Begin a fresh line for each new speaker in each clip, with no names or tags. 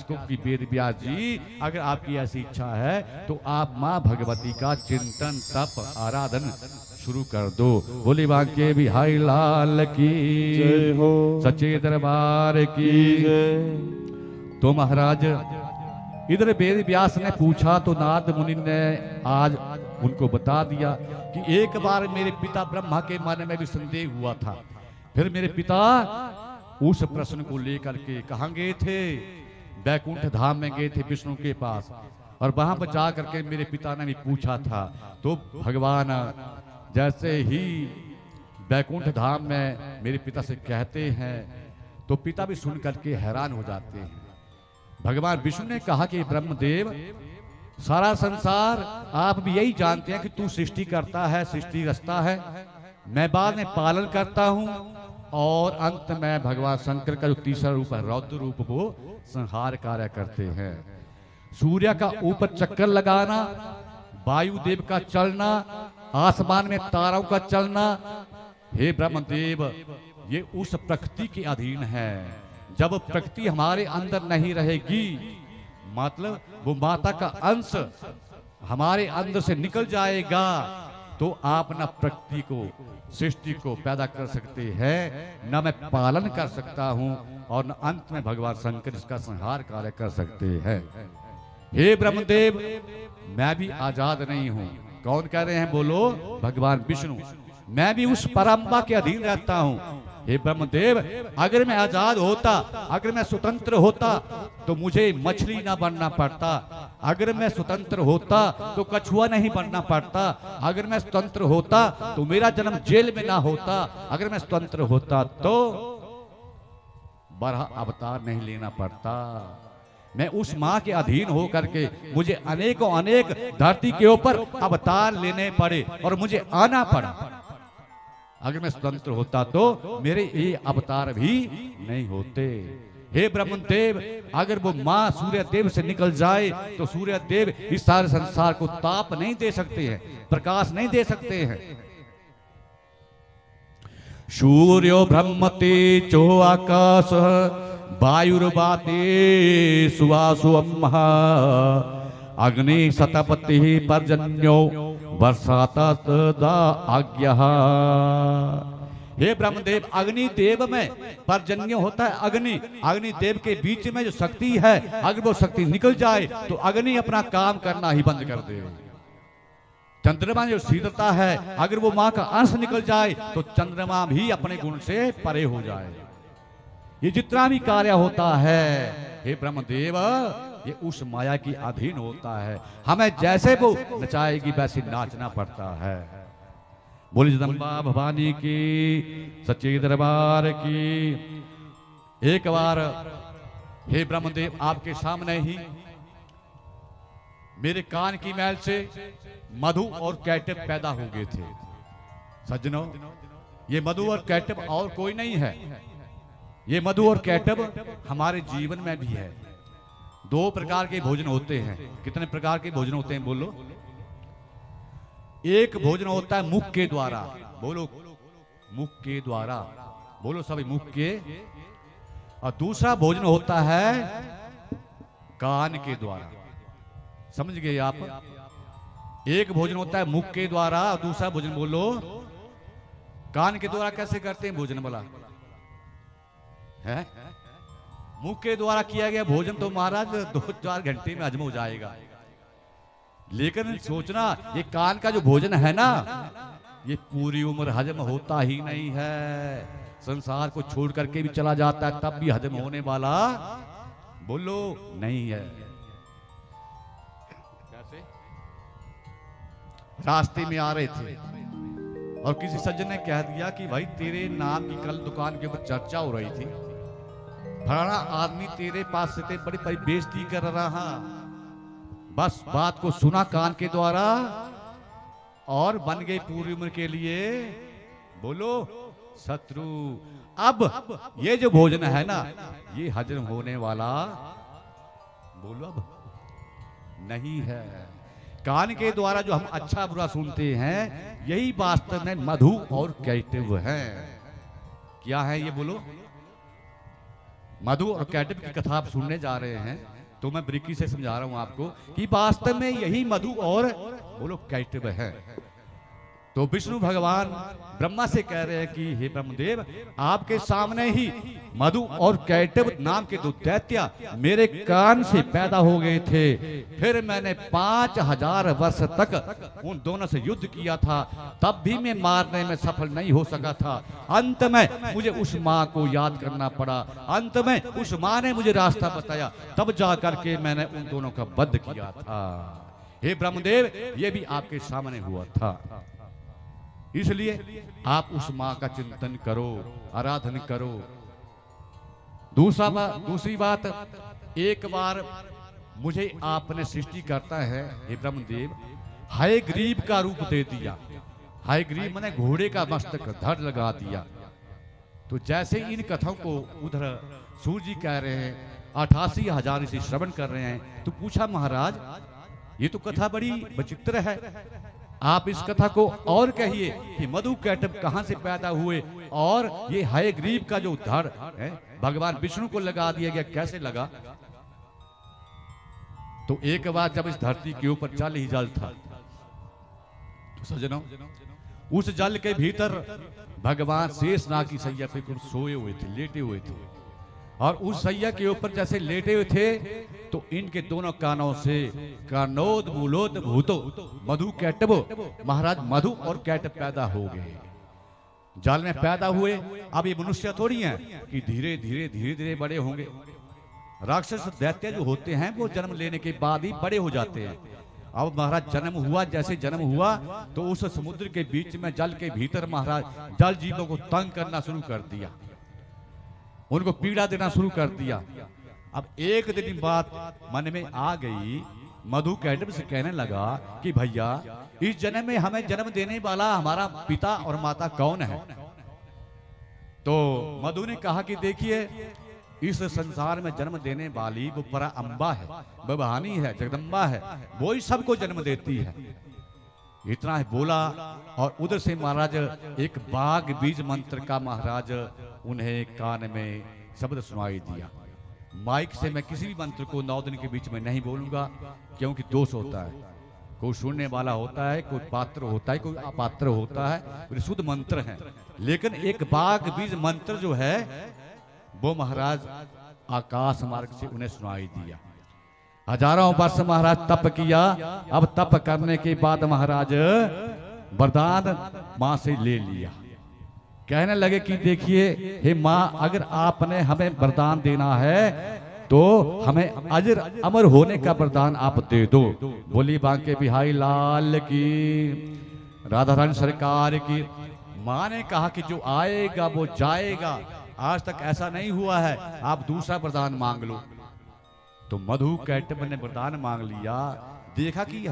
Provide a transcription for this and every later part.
को कि वेद व्यास जी, अगर आपकी ऐसी इच्छा है तो आप माँ भगवती का चिंतन तप आराधन शुरू कर दो। बोली बांके बिहारी लाल की
जय हो,
सच्चे दरबार की। तो महाराज इधर वेद व्यास ने पूछा तो नारद मुनि ने आज उनको बता दिया कि एक बार मेरे पिता ब्रह्मा के मन में भी संदेह हुआ था। फिर मेरे पिता उस प्रश्न को लेकर के कहाँ गए थे? बैकुंठ धाम में गए थे विष्णु के पास, और वहां पर जा करके मेरे पिता ने भी पूछा था। तो भगवान जैसे ही बैकुंठ धाम में मेरे पिता से कहते हैं तो पिता भी सुन करके हैरान हो जाते हैं। भगवान विष्णु ने कहा कि ब्रह्मदेव, सारा संसार आप भी यही जानते हैं कि तू सृष्टि करता है, सृष्टि रचता है, मैं बाद में पालन करता हूं, और अंत में भगवान शंकर का जो तीसरा रूप है रौद्र रूप, वो संहार कार्य करते हैं। सूर्य का ऊपर चक्कर लगाना, वायुदेव का चलना, आसमान में तारों का चलना, हे ब्रह्मदेव ये उस प्रकृति के अधीन है। जब प्रकृति हमारे अंदर नहीं रहेगी, मतलब वो माता का अंश हमारे अंदर से निकल जाएगा, तो आप न प्रकृति को, सृष्टि को पैदा कर सकते हैं, न मैं पालन कर सकता हूं, और न अंत में भगवान शंकर इसका संहार कार्य कर सकते हैं। हे ब्रह्मदेव, मैं भी आजाद नहीं हूं। कौन कह रहे हैं? बोलो, भगवान विष्णु। मैं भी उस परंपरा के अधीन रहता हूं। हे ब्रह्मदेव, अगर मैं आजाद होता, अगर मैं स्वतंत्र होता, तो मुझे मछली ना बनना पड़ता। अगर मैं स्वतंत्र होता तो कछुआ नहीं बनना पड़ता। अगर मैं स्वतंत्र होता तो मेरा जन्म जेल में ना होता। अगर मैं स्वतंत्र होता तो बरहा अवतार नहीं लेना पड़ता। मैं उस माँ के अधीन हो करके मुझे अनेकों अनेक धरती के ऊपर अवतार लेने पड़े और मुझे आना पड़ा। अगर मैं स्वतंत्र होता तो मेरे ये अवतार भी नहीं होते। हे ब्रह्मदेव, अगर वो माँ सूर्य देव से निकल जाए तो सूर्य देव इस सारे संसार को ताप नहीं दे सकते हैं, प्रकाश नहीं दे सकते हैं। सूर्यो ब्रह्मते चो आकाश वायुर्वाते सुवासु अम्मः अग्नि सतपति पर्जन्यो वर्षाता आज्ञा। हे ब्रह्मदेव, अग्नि देव में पर्जन्य होता है। अग्नि, अग्नि देव के बीच में जो शक्ति है, अगर वो शक्ति निकल जाए तो अग्नि अपना काम करना ही बंद कर दे। चंद्रमा जो शीतलता है, अगर वो माँ का अंश निकल जाए तो चंद्रमा भी अपने गुण से परे हो जाए। ये जितना भी कार्य होता है, हे ब्रह्मदेव, ये उस माया की अधीन होता है। हमें जैसे वो नचाएगी वैसे नाचना पड़ता है। बोली जगदम्बा भवानी की, सच्चे दरबार की। एक बार हे ब्रह्मदेव, आपके सामने ही मेरे कान की मैल से मधु और कैटब पैदा हो गए थे। सज्जनों, ये मधु और कैटब और कोई नहीं है। ये मधु और कैटब हमारे जीवन में भी है। दो प्रकार के भोजन होते हैं। कितने प्रकार के भोजन होते हैं? बोलो। एक भोजन होता है मुख के द्वारा। बोलो, मुख के द्वारा। बोलो सभी, मुख के। और दूसरा भोजन होता है कान के द्वारा। समझ गए आप? एक भोजन होता है मुख के द्वारा और दूसरा भोजन, बोलो, कान के द्वारा। कैसे करते हैं भोजन? बोला है मुख के द्वारा किया गया भोजन तो महाराज 2-4 घंटे में हजम हो जाएगा। लेकिन सोचना, ये कान का जो भोजन है ना, ये पूरी उम्र हजम होता ही नहीं है। संसार को छोड़ करके भी चला जाता है, तब भी हजम होने वाला, बोलो, नहीं है। कैसे? रास्ते में आ रहे थे और किसी सज्जन ने कह दिया कि भाई तेरे नाम की कल दुकान के ऊपर चर्चा हो रही थी, फलाना आदमी तेरे पास से बड़ी बड़ी बेइज्जती कर रहा। बस बात को सुना कान के द्वारा और बन गए पूरी उम्र के लिए, बोलो, शत्रु। अब ये जो भोजन है ना, ये हजम होने वाला, बोलो, अब नहीं है। कान के द्वारा जो हम अच्छा बुरा सुनते हैं, यही वास्तव में मधु और कैटब है। क्या है ये? बोलो। मधु और कैटब की कथा आप सुनने जा रहे हैं। तो मैं बारीकी से समझा रहा हूं आपको कि वास्तव में यही मधु और बोलो कैटब है। तो विष्णु भगवान ब्रह्मा से कह रहे हैं कि हे ब्रह्मदेव, आपके सामने ही मधु और कैटब नाम के दो दैत्य मेरे कान से पैदा हो गए थे। फिर मैंने 5000 वर्ष तक उन दोनों से युद्ध किया था, तब भी मैं मारने में सफल नहीं हो सका था। अंत में मुझे उस माँ को याद करना पड़ा। अंत में उस माँ ने मुझे रास्ता बताया, तब जा करके मैंने उन दोनों का वध किया था। हे ब्रह्मदेव, ये भी आपके सामने हुआ था। इसलिए आप उस माँ का चिंतन करो, आराधन करो। दूसरी बात, एक बार मुझे आपने सृष्टि करता है हे ब्रह्मदेव, हयग्रीव का रूप दे दिया। हयग्रीव माने घोड़े का मस्तक धड़ लगा दिया। तो जैसे इन कथाओं को उधर सूर्य जी कह रहे हैं, 88,000 इसे श्रवण कर रहे हैं, तो पूछा महाराज ये तो कथा बड़ी विचित्र है, आप इस कथा को और कहिए कि मधु कैटब कहां से पैदा हुए और ये हयग्रीव का जो धड़ है भगवान विष्णु को लगा दिया गया, कैसे लगा। तो एक बार जब इस धरती के ऊपर जल ही जल था, तो सज्जनों उस जल के भीतर भगवान शेषनाग की सैया पे सोए हुए थे, लेटे हुए थे। और उस सैया के ऊपर जैसे लेटे हुए थे तो इनके दोनों कानों से कानोद मूलोद भूतो मधु कैटबो, महाराज मधु और कैटब पैदा हो गए, जल में पैदा हुए। अब ये मनुष्य थोड़ी हैं कि धीरे धीरे धीरे धीरे बड़े होंगे। राक्षस दैत्य जो होते हैं वो जन्म लेने के बाद ही बड़े हो जाते हैं। अब महाराज जन्म हुआ, जैसे जन्म हुआ तो उस समुद्र के बीच में जल के भीतर महाराज जल जीवों को तंग करना शुरू कर दिया, उनको पीड़ा देना शुरू कर दिया। अब एक दिन बात मन में आ गई, मधु कैटब से कहने लगा कि भैया इस जन्म में हमें जन्म देने वाला हमारा पिता और माता कौन है। तो मधु ने कहा कि देखिए इस संसार में जन्म देने वाली वो परा अम्बा है, भवानी है, जगदम्बा है, वो ही सबको जन्म देती है। इतना ही बोला और उधर से महाराज एक बाघ बीज मंत्र का महाराज उन्हें कान में शब्द सुनाई दिया। माइक से मैं किसी भी मंत्र को 9 दिन के बीच में नहीं बोलूंगा, क्योंकि दोष होता है। कोई सुनने वाला होता है, कोई पात्र होता है, कोई अपात्र होता है, शुद्ध मंत्र है। लेकिन एक बाघ बीज मंत्र जो है वो महाराज आकाश मार्ग से उन्हें सुनाई दिया। हजारों वर्ष महाराज तप किया। अब तप करने के बाद महाराज वरदान मां से ले लिया। कहने लगे कि देखिए हे मां, अगर आपने हमें वरदान देना है तो हमें अजर अमर होने का वरदान आप दे दो। बोली बांके बिहारी लाल की, राधा रानी सरकार की। मां ने कहा कि जो आएगा वो जाएगा, आज तक ऐसा नहीं हुआ है, आप दूसरा वरदान मांग लो। तो मधु कैटब ने वरदान मांग लिया। देखा कि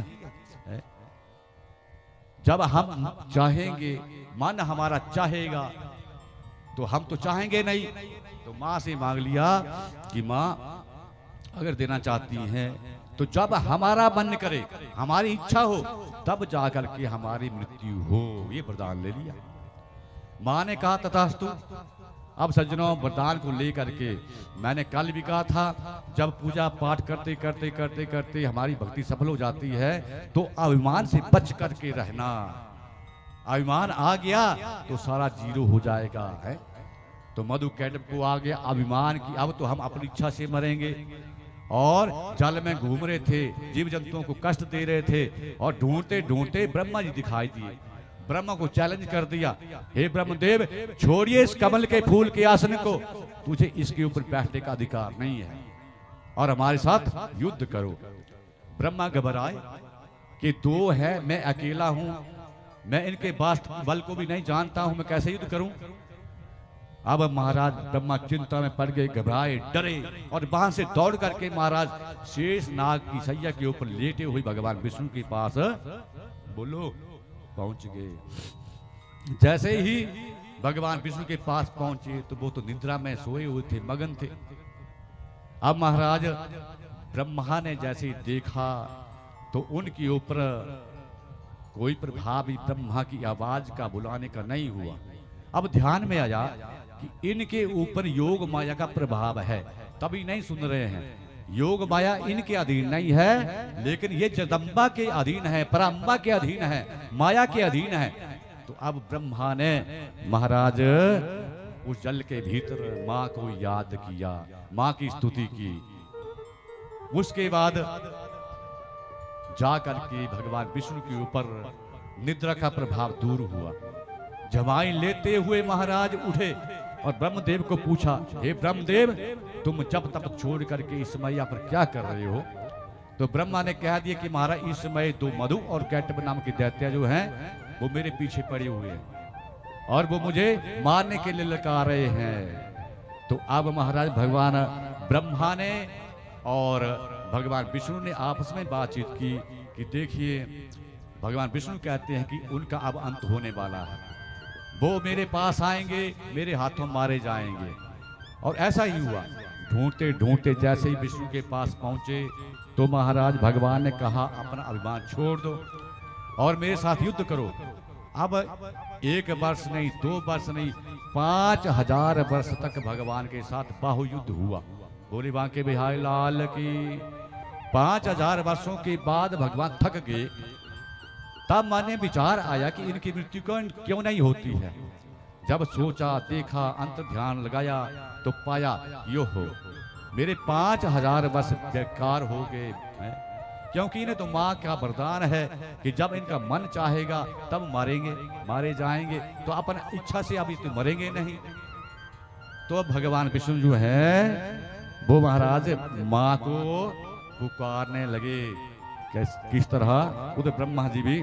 जब हम चाहेंगे, मन हमारा चाहेगा, तो हम तो चाहेंगे नहीं। तो माँ से मांग लिया कि माँ अगर देना चाहती हैं तो जब हमारा मन करे, हमारी इच्छा हो, तब जाकर के हमारी मृत्यु हो। ये वरदान ले लिया। माँ ने कहा तथास्तु। अब सज्जनों वरदान को लेकर के मैंने कल भी कहा था, जब पूजा पाठ करते करते करते करते हमारी भक्ति सफल हो जाती है तो अभिमान से बच करके रहना। अभिमान आ गया तो सारा जीरो हो जाएगा है। तो मधु कैटब को आ गया अभिमान की, अब तो हम अपनी इच्छा से मरेंगे। और जल में घूम रहे थे, जीव जंतुओं को कष्ट दे रहे थे, और ढूंढते ढूंढते ब्रह्मा जी दिखाई दिए। ब्रह्मा को चैलेंज कर दिया, हे ब्रह्मदेव छोड़िए इस कमल के फूल के आसन को, तुझे इसके ऊपर बैठने का अधिकार नहीं है, और हमारे साथ युद्ध करो। ब्रह्मा घबराए कि दो है, मैं अकेला हूं, मैं इनके बल को भी नहीं जानता हूं, मैं कैसे युद्ध करूं। अब महाराज ब्रह्मा चिंता में पड़ गए, घबराए, डरे, और वहां से दौड़ करके महाराज शेष नाग की सैया के ऊपर लेटे हुए भगवान विष्णु के पास बोलो पहुंच गए। जैसे ही भगवान विष्णु के पास पहुंचे तो वो तो निद्रा में सोए हुए थे, मगन थे। अब महाराज ब्रह्मा ने जैसे देखा तो उनके ऊपर कोई प्रभाव ब्रह्मा की आवाज का बुलाने का नहीं हुआ। अब ध्यान में आया कि इनके ऊपर योग माया का प्रभाव है, तभी नहीं सुन रहे हैं। योग माया इनके अधीन नहीं है, लेकिन ये जगदम्बा के अधीन है, पराम्बा के अधीन है, माया के अधीन है। तो अब ब्रह्मा ने महाराज उस जल के भीतर माँ को याद किया, माँ की स्तुति की। उसके बाद जाकर के भगवान विष्णु के ऊपर निद्रा का प्रभाव दूर हुआ। जमाई लेते हुए महाराज उठे और ब्रह्मदेव को पूछा, हे ब्रह्मदेव, तुम जब तब छोड़ करके इस समय यहाँ पर क्या कर रहे हो? तो ब्रह्मा ने कह दिया कि महाराज इस समय दो मधु और कैटब नाम के दैत्य जो हैं वो मेरे पीछे पड़े हुए हैं और वो मुझे मारने के लिए ललकार रहे हैं। तो अब महाराज भगवान ब्रह्मा ने और भगवान विष्णु ने आपस में बातचीत की कि देखिए, भगवान विष्णु कहते हैं कि उनका अब अंत होने वाला है, वो मेरे पास आएंगे, मेरे हाथों मारे जाएंगे। और ऐसा ही हुआ। ढूंढते ढूंढते जैसे ही विष्णु के पास पहुंचे तो महाराज भगवान ने कहा, अपना अभिमान छोड़ दो और मेरे साथ युद्ध करो। अब 1 वर्ष नहीं, 2 वर्ष नहीं, 5000 वर्ष तक भगवान के साथ बाहु युद्ध हुआ। बोले बांके बिहारी लाल की। 5000 वर्षों के बाद भगवान थक गए। तब मन में विचार आया कि इनकी मृत्यु क्यों नहीं होती है। जब सोचा, देखा, अंत ध्यान लगाया तो पाया यो हो, मेरे 5000 वर्ष बेकार हो गए हैं, क्योंकि इन्हें तो माँ का वरदान है कि जब इनका मन चाहेगा तब मारेंगे, मारे जाएंगे, तो अपन इच्छा से अभी तो मरेंगे नहीं। तो भगवान विष्णु जो है वो महाराज माँ को पुकारने लगे। किस तरह? उधर ब्रह्मा जी भी